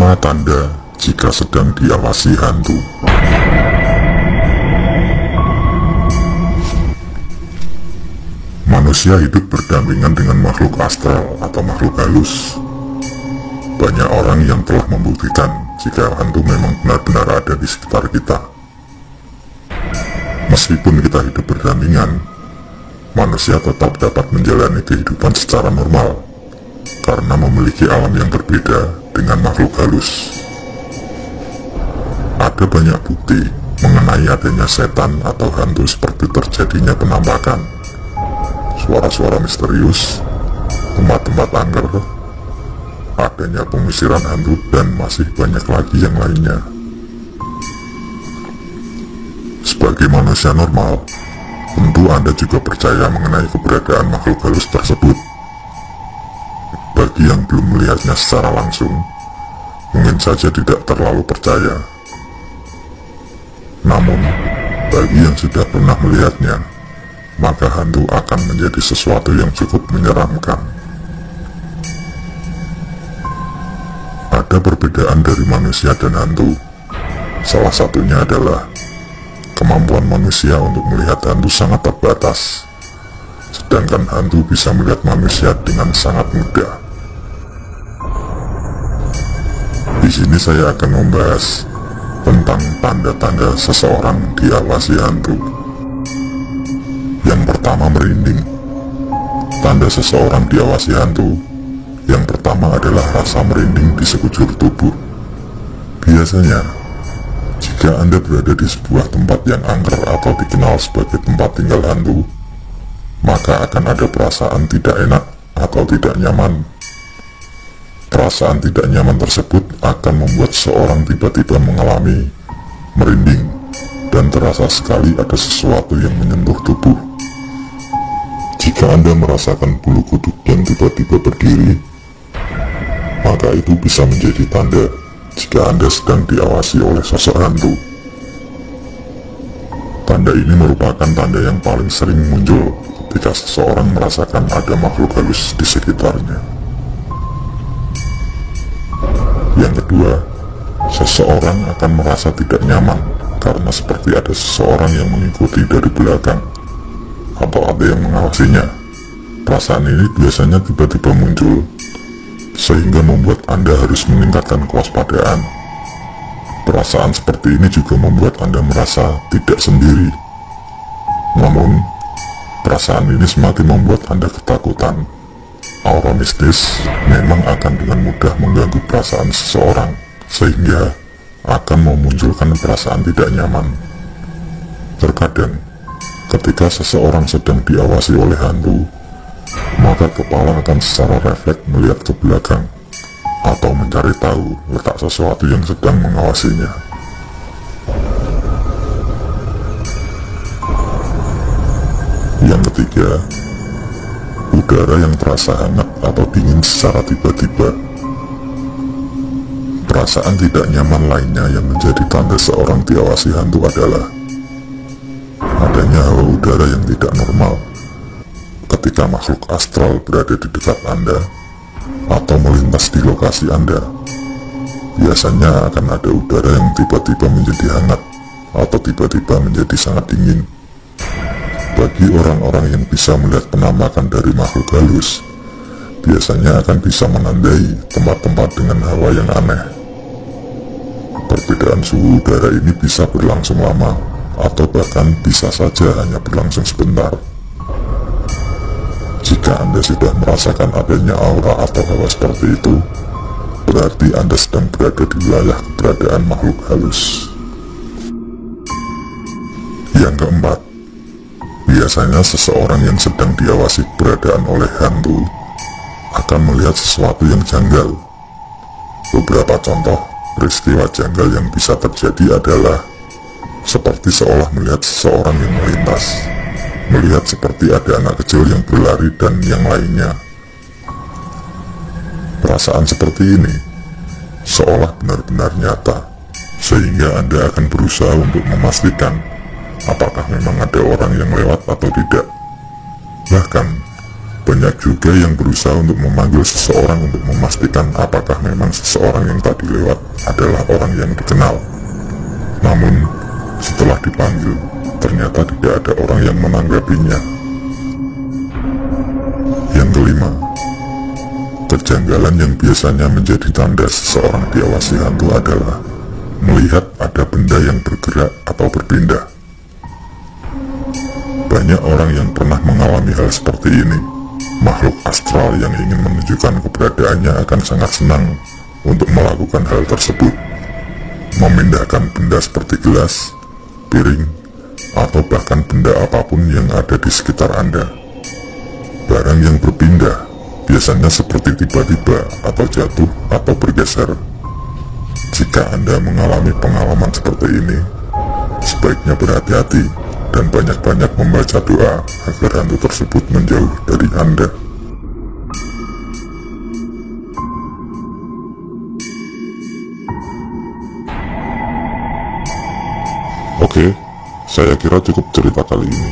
5 tanda jika sedang diawasi hantu. Manusia hidup berdampingan dengan makhluk astral atau makhluk halus. Banyak orang yang telah membuktikan jika hantu memang benar-benar ada di sekitar kita. Meskipun kita hidup berdampingan, manusia tetap dapat menjalani kehidupan secara normal karena memiliki alam yang berbeda dengan makhluk halus. Ada banyak bukti mengenai adanya setan atau hantu seperti terjadinya penampakan, suara-suara misterius, tempat-tempat angker, adanya pengisiran hantu, dan masih banyak lagi yang lainnya. Sebagai manusia normal, tentu Anda juga percaya mengenai keberadaan makhluk halus tersebut. Bagi yang belum melihatnya secara langsung, mungkin saja tidak terlalu percaya. Namun, bagi yang sudah pernah melihatnya, maka hantu akan menjadi sesuatu yang cukup menyeramkan. Ada perbedaan dari manusia dan hantu. Salah satunya adalah kemampuan manusia untuk melihat hantu sangat terbatas, sedangkan hantu bisa melihat manusia dengan sangat mudah. Di sini saya akan membahas tentang tanda-tanda seseorang diawasi hantu. Yang pertama, merinding. Tanda seseorang diawasi hantu yang pertama adalah rasa merinding di sekujur tubuh. Biasanya, jika Anda berada di sebuah tempat yang angker atau dikenal sebagai tempat tinggal hantu, maka akan ada perasaan tidak enak atau tidak nyaman. Perasaan tidak nyaman tersebut akan membuat seorang tiba-tiba mengalami merinding dan terasa sekali ada sesuatu yang menyentuh tubuh. Jika Anda merasakan bulu kuduk yang tiba-tiba berdiri, maka itu bisa menjadi tanda jika Anda sedang diawasi oleh sosok hantu. Tanda ini merupakan tanda yang paling sering muncul ketika seseorang merasakan ada makhluk halus di sekitarnya. Yang kedua, seseorang akan merasa tidak nyaman karena seperti ada seseorang yang mengikuti dari belakang atau ada yang mengawasinya. Perasaan ini biasanya tiba-tiba muncul, sehingga membuat Anda harus meningkatkan kewaspadaan. Perasaan seperti ini juga membuat Anda merasa tidak sendiri. Namun, perasaan ini semakin membuat Anda ketakutan. Aura mistis memang akan dengan mudah mengganggu perasaan seseorang, sehingga akan memunculkan perasaan tidak nyaman. Terkadang, ketika seseorang sedang diawasi oleh hantu, maka kepala akan secara refleks melihat ke belakang atau mencari tahu letak sesuatu yang sedang mengawasinya. Yang ketiga, udara yang terasa hangat atau dingin secara tiba-tiba. Perasaan tidak nyaman lainnya yang menjadi tanda seorang diawasi hantu adalah adanya hawa udara yang tidak normal. Ketika makhluk astral berada di dekat Anda atau melintas di lokasi Anda, biasanya akan ada udara yang tiba-tiba menjadi hangat atau tiba-tiba menjadi sangat dingin. Bagi orang-orang yang bisa melihat penampakan dari makhluk halus, biasanya akan bisa menandai tempat-tempat dengan hawa yang aneh. Perbedaan suhu udara ini bisa berlangsung lama atau bahkan bisa saja hanya berlangsung sebentar. Jika Anda sudah merasakan adanya aura atau hawa seperti itu, berarti Anda sedang berada di wilayah keberadaan makhluk halus. Yang keempat, biasanya seseorang yang sedang diawasi keberadaan oleh hantu akan melihat sesuatu yang janggal. Beberapa contoh peristiwa janggal yang bisa terjadi adalah seperti seolah melihat seseorang yang melintas, melihat seperti ada anak kecil yang berlari, dan yang lainnya. Perasaan seperti ini seolah benar-benar nyata, sehingga Anda akan berusaha untuk memastikan apakah memang ada orang yang lewat atau tidak. Bahkan, Banyak juga yang berusaha untuk memanggil seseorang untuk memastikan apakah memang seseorang yang tadi lewat adalah orang yang dikenal. Namun, setelah dipanggil, ternyata tidak ada orang yang menanggapinya. Yang kelima, kejanggalan yang biasanya menjadi tanda seseorang diawasi hantu adalah melihat ada benda yang bergerak atau berpindah. Banyak orang yang pernah mengalami hal seperti ini. Makhluk astral yang ingin menunjukkan keberadaannya akan sangat senang untuk melakukan hal tersebut. Memindahkan benda seperti gelas, piring, atau bahkan benda apapun yang ada di sekitar Anda. Barang yang berpindah biasanya seperti tiba-tiba atau jatuh atau bergeser. Jika Anda mengalami pengalaman seperti ini, sebaiknya berhati-hati dan banyak-banyak membaca doa agar hantu tersebut menjauh dari Anda. Oke, saya kira cukup cerita kali ini.